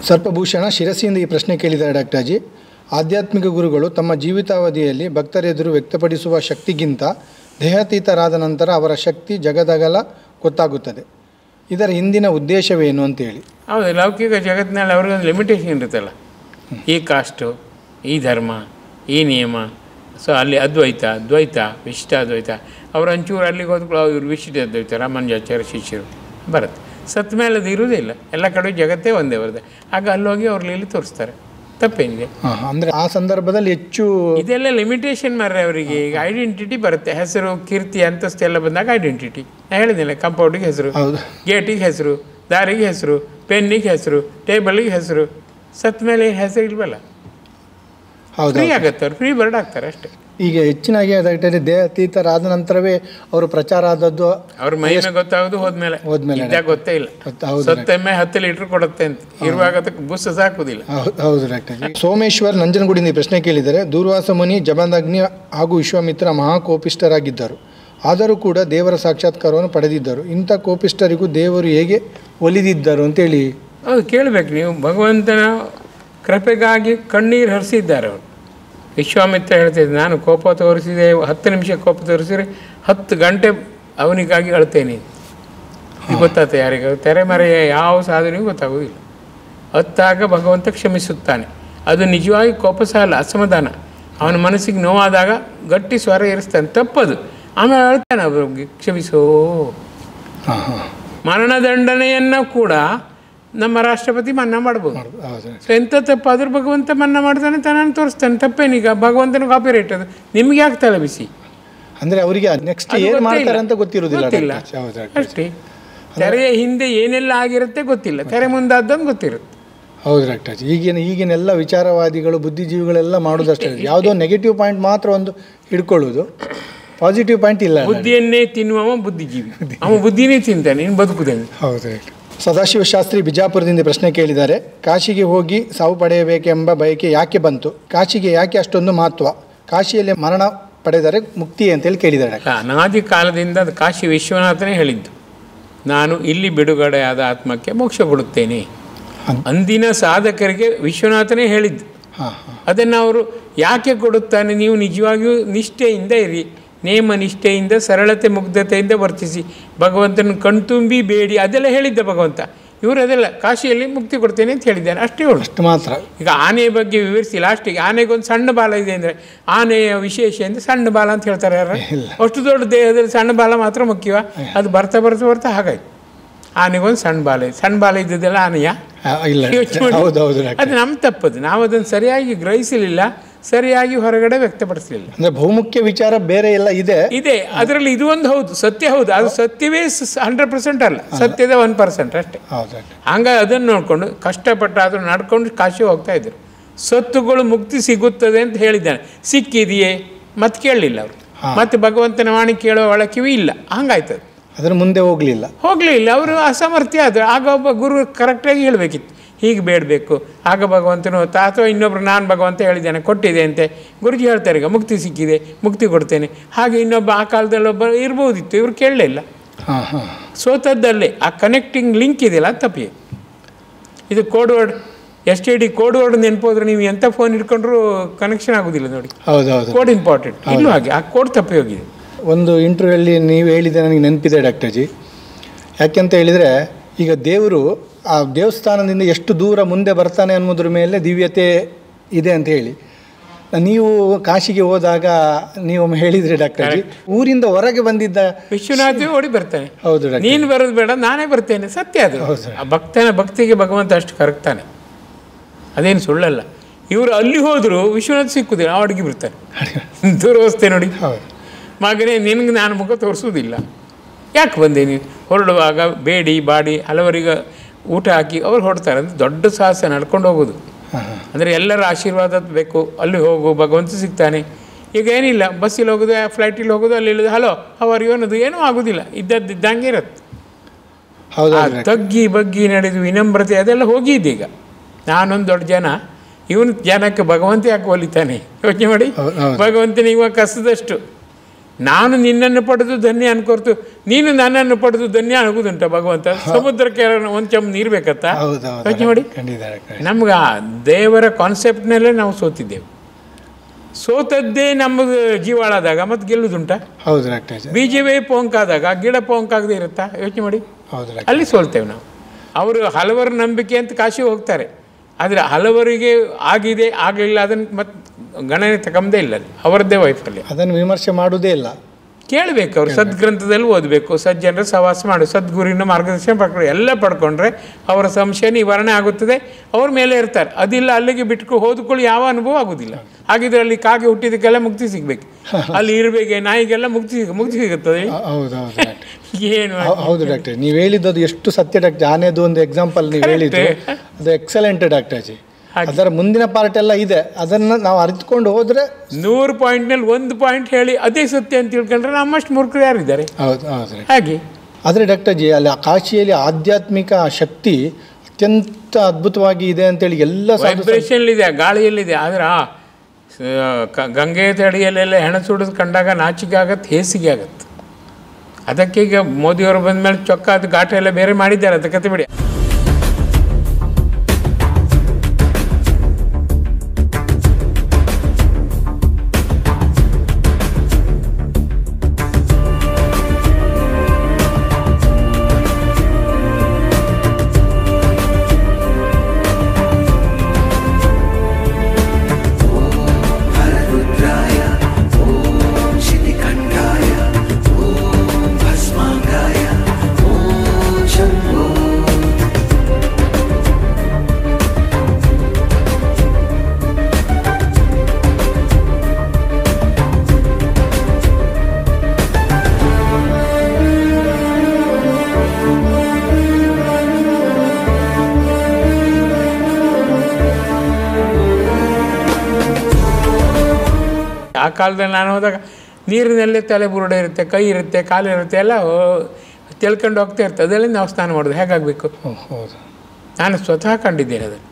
ಸರ್ಪಭೂಷಣ ಶಿರಸಿಯಿಂದ ಈ ಪ್ರಶ್ನೆ ಕೇಳಿದ್ದಾರೆ ಡಾಕ್ಟರ್ಜಿ. ಆಧ್ಯಾತ್ಮಿಕ ಗುರುಗಳು ತಮ್ಮ ಜೀವಿತಾವಧಿಯಲ್ಲಿ ಭಕ್ತರೆದುರು ವ್ಯಕ್ತಪಡಿಸುವ ಶಕ್ತಿಗಿಂತ ದೇಹಾತೀತರಾದ ನಂತರ ಅವರ ಶಕ್ತಿ ಜಗದಗಲ ಗೊತ್ತಾಗುತ್ತದೆ. ಇದರ ಹಿಂದಿನ ಉದ್ದೇಶವೇನು ಅಂತೇಳಿ. ಹೌದು, ಲೌಕಿಕ ಜಗತ್ತಿನಲ್ಲಿ ಅವ್ರಿಗೊಂದು ಲಿಮಿಟೇಷನ್ ಇರುತ್ತಲ್ಲ, ಈ ಕಾಸ್ಟು, ಈ ಧರ್ಮ, ಈ ನಿಯಮ. ಸೊ ಅಲ್ಲಿ ಅದ್ವೈತ, ದ್ವೈತ, ವಿಶಿಷ್ಟಾದ್ವೈತ. ಅವ್ರು ಒಂಚೂರು ಅಲ್ಲಿಗೆ ಹೋದ್ಕೊಳ್ಳೋ ಇವರು ವಿಶಿಷ್ಟ ಅದ್ವೈತ, ರಾಮಾನುಜಾಚಾರ್ಯ ಶಿಷ್ಯರು ಬರುತ್ತೆ. ಸತ್ತ ಮೇಲೆ ಅದು ಇರೋದೇ ಇಲ್ಲ, ಎಲ್ಲ ಕಡೆ ಜಗತ್ತೇ ಒಂದೇ ಬರುತ್ತೆ. ಆಗ ಅಲ್ಲೋಗಿ ಅವ್ರು ಲೀಲಿ ತೋರಿಸ್ತಾರೆ, ತಪ್ಪೇನಿದೆ. ಅಂದರೆ ಆ ಸಂದರ್ಭದಲ್ಲಿ ಹೆಚ್ಚು ಇದೆಲ್ಲ ಲಿಮಿಟೇಷನ್ ಮಾರ್ರೆ ಅವರಿಗೆ. ಈಗ ಐಡೆಂಟಿಟಿ ಬರುತ್ತೆ, ಹೆಸರು, ಕೀರ್ತಿ, ಅಂತಸ್ತು ಎಲ್ಲ ಬಂದಾಗ ಐಡೆಂಟಿಟಿ. ನಾನು ಹೇಳಿದ್ದಿಲ್ಲ, ಕಾಂಪೌಂಡಿಗೆ ಹೆಸರು, ಗೇಟಿಗೆ ಹೆಸರು, ದಾರಿಗೆ ಹೆಸರು, ಪೆನ್ನಿಗೆ ಹೆಸರು, ಟೇಬಲಿಗೆ ಹೆಸರು. ಸತ್ತ ಮೇಲೆ ಹೆಸರು ಇಲ್ವಲ್ಲ, ಫ್ರೀ ಆಗುತ್ತೆ, ಅವ್ರು ಫ್ರೀ ಬರ್ಡ್ ಆಗ್ತಾರೆ ಅಷ್ಟೇ. ಈಗ ಹೆಚ್ಚಿನಾಗಿ ಡಾಕ್ಟರ್ ದೇಹಾತೀತರಾದ ನಂತರವೇ ಅವರು ಪ್ರಚಾರ ಆದದ್ದು, ಅವ್ರ ಮೈನ ಗೊತ್ತಾಗೋದು ಹೋದ್ಮೇಲೆ ಇದ್ದಾಗ ಗೊತ್ತೇ ಇಲ್ಲ. ಸತ್ತೆಮ್ಮೆ 10 ಲೀಟರ್ ಕೊಡುತ್ತೆ ಅಂತ ಇರುವಾಗ ಅದಕ್ಕೆ ಬುಸ್ ಸಾಕುದಿಲ್ಲ. ಹೌದು ಡಾಕ್ಟರ್. ಸೋಮೇಶ್ವರ್ ನಂಜನಗೂಡಿನ ಪ್ರಶ್ನೆ ಕೇಳಿದರೆ, ದೂರ್ವಾಸ ಮುನಿ ಜಮದಗ್ನಿ ಹಾಗೂ ವಿಶ್ವಾಮಿತ್ರ ಮಹಾಕೋಪಿಷ್ಟರಾಗಿದ್ದರು, ಆದರೂ ಕೂಡ ದೇವರ ಸಾಕ್ಷಾತ್ಕಾರವನ್ನು ಪಡೆದಿದ್ದರು. ಇಂಥ ಕೋಪಿಷ್ಟರಿಗೂ ದೇವರು ಹೇಗೆ ಒಲಿದಿದ್ದರು ಅಂತೇಳಿ. ಹೌದು, ಕೇಳಬೇಕು ನೀವು. ಭಗವಂತನ ಕೃಪೆಗಾಗಿ ಕಣ್ಣೀರು ಹರಿಸಿದ್ದಾರೆ ಅವರು. ವಿಶ್ವಾಮಿತ್ರ ಹೇಳ್ತಿದ್ದೆ, ನಾನು ಕೋಪ ತೋರಿಸಿದೆ, 10 ನಿಮಿಷ ಕೋಪ ತೋರಿಸಿದ್ರೆ 10 ಗಂಟೆ ಅವನಿಗಾಗಿ ಅಳ್ತೇನೆ. ಇದು ಗೊತ್ತಾಗ್ತದೆ ಯಾರಿಗ? ತೆರೆಮರೆಯ ಯಾವ ಸಾಧನೆಯೂ ಗೊತ್ತಾಗೋದಿಲ್ಲ. ಹೊತ್ತಾಗ ಭಗವಂತ ಕ್ಷಮಿಸುತ್ತಾನೆ. ಅದು ನಿಜವಾಗಿ ಕೋಪ ಸಹ ಅಲ್ಲ, ಅಸಮಾಧಾನ. ಅವನ ಮನಸ್ಸಿಗೆ ನೋವಾದಾಗ ಗಟ್ಟಿ ಸ್ವರ ಏರಿಸ್ತಾನೆ, ತಪ್ಪದು. ಆಮೇಲೆ ಅಳ್ತಾನೆ, ಅವ್ರಿಗೆ ಕ್ಷಮಿಸೋ. ಮರಣದಂಡನೆಯನ್ನು ಕೂಡ ನಮ್ಮ ರಾಷ್ಟ್ರಪತಿ ಮನ್ನಾ ಮಾಡ್ಬೋದು. ಸೊ ಎಂಥ ತಪ್ಪಾದರೂ ಭಗವಂತ ಮನ್ನಾ ಮಾಡ್ತಾನೆ, ತನ್ನನ್ನು ತೋರಿಸ್ತಾನೆ. ತಪ್ಪೇನೀಗ? ಭಗವಂತನ ಕಾಪಿ ರೈಟ್ ಅದು. ನಿಮ್ಗೆ ಯಾಕೆ ತಲೆ ಬಿಸಿ? ಅಂದರೆ ಅವರಿಗೆ ನೆಕ್ಸ್ಟ್ ಏನು ಮಾಡ್ತಾರೆ ಅಂತ ಗೊತ್ತಿಲ್ಲ ಅಷ್ಟೇ. ತೆರೆಯ ಹಿಂದೆ ಏನೆಲ್ಲ ಆಗಿರುತ್ತೆ ಗೊತ್ತಿಲ್ಲ, ತೆರೆ ಮುಂದಾದ್ದೊಂದು ಗೊತ್ತಿರುತ್ತೆ. ಹೌದು ಡಾಕ್ಟರ್. ಈಗಿನೆಲ್ಲ ವಿಚಾರವಾದಿಗಳು, ಬುದ್ಧಿಜೀವಿಗಳೆಲ್ಲ ಮಾಡೋದಷ್ಟೇ, ಯಾವುದೋ ನೆಗೆಟಿವ್ ಪಾಯಿಂಟ್ ಮಾತ್ರ ಒಂದು ಹಿಡ್ಕೊಳ್ಳೋದು, ಪಾಸಿಟಿವ್ ಪಾಯಿಂಟ್ ಇಲ್ಲ. ಬುದ್ಧಿಯನ್ನೇ ತಿನ್ನುವ ಬುದ್ಧಿಜೀವಿ, ಅವ ಬುದ್ಧಿನೇ ತಿಂತಾನೆ, ನೀನು ಬದುಕುದೇನೆ. ಹೌದು. ಸದಾಶಿವ ಶಾಸ್ತ್ರಿ ಬಿಜಾಪುರದಿಂದ ಪ್ರಶ್ನೆ ಕೇಳಿದ್ದಾರೆ. ಕಾಶಿಗೆ ಹೋಗಿ ಸಾವು ಪಡೆಯಬೇಕೆಂಬ ಬಯಕೆ ಯಾಕೆ ಬಂತು? ಕಾಶಿಗೆ ಯಾಕೆ ಅಷ್ಟೊಂದು ಮಹತ್ವ? ಕಾಶಿಯಲ್ಲಿ ಮರಣ ಪಡೆದರೆ ಮುಕ್ತಿ ಅಂತೇಳಿ ಕೇಳಿದ್ದಾರೆ. ಅನಾದಿ ಕಾಲದಿಂದ ಅದು ಕಾಶಿ ವಿಶ್ವನಾಥನೇ ಹೇಳಿದ್ದು, ನಾನು ಇಲ್ಲಿ ಬಿಡುಗಡೆಯಾದ ಆತ್ಮಕ್ಕೆ ಮೋಕ್ಷ ಕೊಡುತ್ತೇನೆ. ಅಂದಿನ ಸಾಧಕರಿಗೆ ವಿಶ್ವನಾಥನೇ ಹೇಳಿದ್ದು. ಅದನ್ನು ಅವರು ಯಾಕೆ ಕೊಡುತ್ತಾನೆ? ನೀವು ನಿಜವಾಗಿಯೂ ನಿಷ್ಠೆಯಿಂದ ಇರಿ, ನೇಮ ನಿಷ್ಠೆಯಿಂದ, ಸರಳತೆ ಮುಗ್ಧತೆಯಿಂದ ವರ್ತಿಸಿ, ಭಗವಂತನ ಕಣ್ತುಂಬಿ ಬೇಡಿ, ಅದೆಲ್ಲ ಹೇಳಿದ್ದ ಭಗವಂತ. ಇವರು ಅದೆಲ್ಲ ಕಾಶಿಯಲ್ಲಿ ಮುಕ್ತಿ ಕೊಡ್ತೇನೆ ಅಂತ ಹೇಳಿದ್ದಾರೆ, ಅಷ್ಟೇ ಹೇಳು. ಅಷ್ಟು ಮಾತ್ರ. ಈಗ ಆನೆಯ ಬಗ್ಗೆ ವಿವರಿಸಿ ಲಾಸ್ಟಿಗೆ, ಆನೆಗೊಂದು ಸಣ್ಣ ಬಾಲ ಇದೆ ಅಂದರೆ ಆನೆಯ ವಿಶೇಷ ಅಂದರೆ ಸಣ್ಣ ಬಾಲ ಅಂತ ಹೇಳ್ತಾರೆ ಯಾರು? ಅಷ್ಟು ದೊಡ್ಡ ದೇಹದಲ್ಲಿ ಸಣ್ಣ ಬಾಲ ಮಾತ್ರ ಮುಖ್ಯವ? ಅದು ಬರ್ತಾ ಬರ್ತಾ ಬರ್ತಾ ಹಾಗಾಯ್ತು. ಆನೆಗೊಂದು ಸಣ್ಣ ಬಾಲ ಇದೆ, ಸಣ್ಣ ಬಾಲ ಇದ್ದದೆಲ್ಲ ಆನೆಯ? ಅದು ನಮ್ಮ ತಪ್ಪದು. ನಾವು ಅದನ್ನು ಸರಿಯಾಗಿ ಗ್ರಹಿಸಲಿಲ್ಲ, ಸರಿಯಾಗಿ ಹೊರಗಡೆ ವ್ಯಕ್ತಪಡಿಸಲಿಲ್ಲ. ಅಂದರೆ ಬಹುಮುಖ್ಯ ವಿಚಾರ ಬೇರೆ ಎಲ್ಲ ಇದೆ. ಅದರಲ್ಲಿ ಇದು ಒಂದು ಹೌದು, ಸತ್ಯ ಹೌದು. ಅದು ಸತ್ಯವೇ 100% ಅಲ್ಲ, ಸತ್ಯದ 1% ಅಷ್ಟೇ. ಹಂಗಾಗಿ ಅದನ್ನು ನೋಡಿಕೊಂಡು ಕಷ್ಟಪಟ್ಟಾದರೂ ನಡ್ಕೊಂಡು ಕಾಶಿ ಹೋಗ್ತಾ ಇದ್ರು. ಸತ್ತುಗಳು ಮುಕ್ತಿ ಸಿಗುತ್ತದೆ ಅಂತ ಹೇಳಿದ್ದಾನೆ, ಸಿಕ್ಕಿದೆಯೇ ಮತ್ತೆ ಕೇಳಲಿಲ್ಲ ಅವರು. ಮತ್ತೆ ಭಗವಂತನ ವಾಣಿ ಕೇಳೋ ಒಳ ಕಿವಿ ಇಲ್ಲ, ಹಂಗಾಯ್ತದೆ. ಅದರ ಮುಂದೆ ಹೋಗಲಿಲ್ಲ ಅವರು ಅಸಮರ್ಥ್ಯ ಆದರು. ಆಗ ಒಬ್ಬ ಗುರು ಕರೆಕ್ಟಾಗಿ ಹೇಳಬೇಕಿತ್ತು, ಹೀಗೆ ಬೇಡಬೇಕು. ಆಗ ಭಗವಂತನು ಅಥವಾ ಇನ್ನೊಬ್ರು ನಾನು ಭಗವಂತ ಹೇಳಿದ್ದೇನೆ ಕೊಟ್ಟಿದೆ ಅಂತೆ ಗುರುಜಿ ಹೇಳ್ತಾರೆ, ಈಗ ಮುಕ್ತಿ ಸಿಕ್ಕಿದೆ, ಮುಕ್ತಿ ಕೊಡ್ತೇನೆ. ಹಾಗೆ ಇನ್ನೊಬ್ಬ ಆ ಕಾಲದಲ್ಲಿ ಒಬ್ಬ ಇರ್ಬೋದಿತ್ತು, ಇವರು ಕೇಳಲೇ ಇಲ್ಲ. ಸೋತದ್ದಲ್ಲೇ ಆ ಕನೆಕ್ಟಿಂಗ್ ಲಿಂಕ್ ಇದೆಯಲ್ಲ ತಪ್ಪಿ. ಇದು code word, STD code word ನೆನಪೋದ್ರೆ ನೀವು ಎಂಥ ಫೋನ್ ಇಟ್ಕೊಂಡ್ರೂ ಕನೆಕ್ಷನ್ ಆಗೋದಿಲ್ಲ ನೋಡಿ. Code important. ಇಲ್ಲೂ ಹಾಗೆ ಆ ಕೋಡ್ ತಪ್ಪಿ ಹೋಗಿದೆ. ಒಂದು ಇಂಟರ್ವ್ಯೂಲ್ಲಿ ನೀವು ಹೇಳಿದೆ, ನನಗೆ ನೆನಪಿದೆ ಡಾಕ್ಟರ್ ಜಿ. ಯಾಕೆಂತ ಹೇಳಿದರೆ, ಈಗ ದೇವರು ಆ ದೇವಸ್ಥಾನದಿಂದ ಎಷ್ಟು ದೂರ ಮುಂದೆ ಬರ್ತಾನೆ ಅನ್ನೋದ್ರ ಮೇಲೆ ದಿವ್ಯತೆ ಇದೆ ಅಂತ ಹೇಳಿ, ನೀವು ಕಾಶಿಗೆ ಹೋದಾಗ ನೀವು ಹೇಳಿದ್ರಿ ಡಾಕ್ಟರ್ ಜಿ, ಊರಿಂದ ಹೊರಗೆ ಬಂದಿದ್ದ ವಿಶ್ವನಾಥ ಓಡಿ ಬರ್ತಾನೆ. ಹೌದು, ನೀನು ಬರೋದು ಬೇಡ, ನಾನೇ ಬರ್ತೇನೆ. ಸತ್ಯ ಅದು. ಆ ಭಕ್ತನ ಭಕ್ತಿಗೆ ಭಗವಂತ ಅಷ್ಟು ಕರಗ್ತಾನೆ, ಅದೇನು ಸುಳ್ಳಲ್ಲ. ಇವರು ಅಲ್ಲಿ ಹೋದರೂ ವಿಶ್ವನಾಥ ಸಿಕ್ಕುದಿಲ್ಲ, ಅಡಿಗೆ ಬರ್ತಾನೆ. ದುರವಸ್ಥೆ ನೋಡಿ. ಮಗನೇ, ನಿನಗೆ ನಾನು ಮುಖ ತೋರಿಸೋದಿಲ್ಲ, ಯಾಕೆ ಬಂದೆ ನೀನು? ಹೊರಡುವಾಗ ಬೇಡಿ ಬಾಡಿ ಹಲವರಿಗೆ ಊಟ ಹಾಕಿ ಅವ್ರು ಹೊರಡ್ತಾರೆ. ಅಂದರೆ ದೊಡ್ಡ ಸಾಹಸ ನಡ್ಕೊಂಡು ಹೋಗೋದು. ಅಂದರೆ ಎಲ್ಲರ ಆಶೀರ್ವಾದ ಬೇಕು. ಅಲ್ಲಿ ಹೋಗು, ಭಗವಂತ ಸಿಗ್ತಾನೆ. ಈಗ ಏನಿಲ್ಲ, ಬಸ್ಸಲ್ಲಿ ಹೋಗೋದು, ಫ್ಲೈಟಲ್ಲಿ ಹೋಗೋದು, ಅಲ್ಲಿ ಇಳಿದು ಹಲೋ ಅವರಿಗೆ ಅನ್ನೋದು ಏನೂ ಆಗೋದಿಲ್ಲ, ಇದ್ದಂಗೆ ಇರುತ್ತೆ. ತಗ್ಗಿ ಬಗ್ಗಿ ನಡೆದು ವಿನಮ್ರತೆ ಅದೆಲ್ಲ ಹೋಗಿದ್ದೆ. ಈಗ ನಾನೊಂದು ದೊಡ್ಡ ಜನ, ಇವನು ಜನಕ್ಕೆ ಭಗವಂತ ಯಾಕೆ ಒಲಿತಾನೆ ಯೋಚನೆ ಮಾಡಿ. ಭಗವಂತನಿಗೆ ಕಸದಷ್ಟು ನಾನು ನಿನ್ನನ್ನು ಪಡೆದು ಧನ್ಯ ಅನ್ಕೊರ್ತು, ನೀನು ನನ್ನನ್ನು ಪಡೆದು ಧನ್ಯ ಆಗುದುಂಟ ಭಗವಂತ? ಸಮುದ್ರಕ್ಕೆ ಒಂದು ಚಮ್ ನೀರು ಬೇಕತ್ತ? ಯೋಚನೆ ಮಾಡಿ. ನಮ್ಗೆ ಆ ದೇವರ ಕಾನ್ಸೆಪ್ಟ್ನಲ್ಲೇ ನಾವು ಸೋತಿದ್ದೇವೆ. ಸೋತದ್ದೇ ನಮ್ಮದು ಜೀವಾಳಾದಾಗ ಮತ್ತೆ ಗೆಲ್ಲುದುಂಟ? ಹೌದು ಡಾಕ್ಟರ್. ಬೀಜವೇ ಪೋಂಕಾದಾಗ ಗಿಡ ಪೋಂಕಾಗದೆ ಇರುತ್ತಾ? ಯೋಚನೆ ಮಾಡಿ. ಅಲ್ಲಿ ಸೋಲ್ತೇವೆ ನಾವು. ಅವರು ಹಲವರ ನಂಬಿಕೆ ಅಂತ ಕಾಶಿ ಹೋಗ್ತಾರೆ, ಆದರೆ ಹಲವರಿಗೆ ಆಗಿದೆ ಆಗಲಿಲ್ಲ ಅದನ್ನು ಮತ್ತೆ ಗಣನೆ ತಗೊಂಬದೇ ಇಲ್ಲ, ಅವರದ್ದೇ ವೈಫಲ್ಯ. ಅದನ್ನು ವಿಮರ್ಶೆ ಮಾಡುವುದೇ ಇಲ್ಲ. ಕೇಳಬೇಕು, ಅವರು ಸದ್ಗ್ರಂಥದಲ್ಲಿ ಓದಬೇಕು, ಸಜ್ಜನರ ಸಹವಾಸ ಮಾಡು, ಸದ್ಗುರಿನ ಮಾರ್ಗದರ್ಶನ ಪಡ್ಕೊಂಡು ಎಲ್ಲ ಪಡ್ಕೊಂಡ್ರೆ ಅವರ ಸಂಶಯ ನಿವಾರಣೆ ಆಗುತ್ತದೆ, ಅವ್ರ ಮೇಲೆ ಇರ್ತಾರೆ. ಅದಿಲ್ಲ ಅಲ್ಲಿಗೆ ಬಿಟ್ಕೊಂಡು ಹೋದ್ಕೊಳ್ಳಿ ಯಾವ ಅನುಭವ ಆಗೋದಿಲ್ಲ. ಹಾಗಿದ್ರೆ ಅಲ್ಲಿ ಕಾಗೆ ಹುಟ್ಟಿದಕ್ಕೆಲ್ಲ ಮುಕ್ತಿ ಸಿಗ್ಬೇಕು, ಅಲ್ಲಿ ಇರಬೇಕೆ ನಾಯಿಗೆಲ್ಲ ಮುಕ್ತಿ ಸಿಗುತ್ತದೆ. ಏನು? ಹೌದು ಡಾಕ್ಟರ್, ನೀವು ಹೇಳಿದ್ದು ಎಷ್ಟು ಸತ್ಯ ಡಾಕ್ಟರ್. ಆನೆದು ಒಂದು ಎಕ್ಸಾಂಪಲ್ ನೀವು ಹೇಳಿದ್ದು ಅದು ಎಕ್ಸಲೆಂಟ್ ಡಾಕ್ಟರ್. ಅದರ ಮುಂದಿನ ಪಾರ್ಟ್ ಎಲ್ಲ ಇದೆ, ಅದನ್ನು ನಾವು ಅರಿತುಕೊಂಡು ಹೋದರೆ 100 ಪಾಯಿಂಟ್ನಲ್ಲಿ 1 ಪಾಯಿಂಟ್ ಹೇಳಿ ಅದೇ ಸತ್ಯ ಅಂತ ತಿಳ್ಕೊಂಡ್ರೆ ನಮ್ಮಷ್ಟು ಮೂರ್ಖರು ಯಾರಿದ್ದಾರೆ? ಹೌದು ಹೌದು ಹಾಗೆ. ಆದರೆ ಡಾಕ್ಟರ್ ಜಿ, ಅಲ್ಲಿ ಕಾಶಿಯಲ್ಲಿ ಆಧ್ಯಾತ್ಮಿಕ ಶಕ್ತಿ ಅತ್ಯಂತ ಅದ್ಭುತವಾಗಿ ಇದೆ ಅಂತೇಳಿ ಎಲ್ಲ ವೈಬ್ರೇಷನ್ ಇದೆ, ಗಾಳಿಯಲ್ಲಿದೆ. ಆದರೆ ಗಂಗೆ ತಡಿಯಲ್ಲೆಲ್ಲ ಹೆಣ ಸುಡಿದು ಕಂಡಾಗ ನಾಚಿಕೆ ಆಗತ್ತೆ, ಹೇಸಿಗೆ ಆಗತ್ತೆ. ಅದಕ್ಕೆ ಈಗ ಮೋದಿಯವರು ಬಂದ ಮೇಲೆ ಚೊಕ್ಕ ಅದು ಘಾಟ ಎಲ್ಲ ಬೇರೆ ಮಾಡಿದ್ದಾರೆ, ಅದು ಕತೆ ಬಿಡಿ. ಆ ಕಾಲದಲ್ಲಿ ನಾನು ಹೋದಾಗ ನೀರಿನಲ್ಲೇ ತಲೆ ಬುರುಡೆ ಇರುತ್ತೆ, ಕೈ ಇರುತ್ತೆ, ಕಾಲು ಇರುತ್ತೆ, ಎಲ್ಲ ತಿಳ್ಕೊಂಡು ಹೋಗ್ತಾ ಇರ್ತದೆ. ಅದರಲ್ಲಿ ನಾವು ಸ್ನಾನ ಮಾಡೋದು ಹೇಗಾಗಬೇಕು? ನಾನು ಸ್ವತಃ ಕಂಡಿದ್ದೇನೆ. ಅದನ್ನು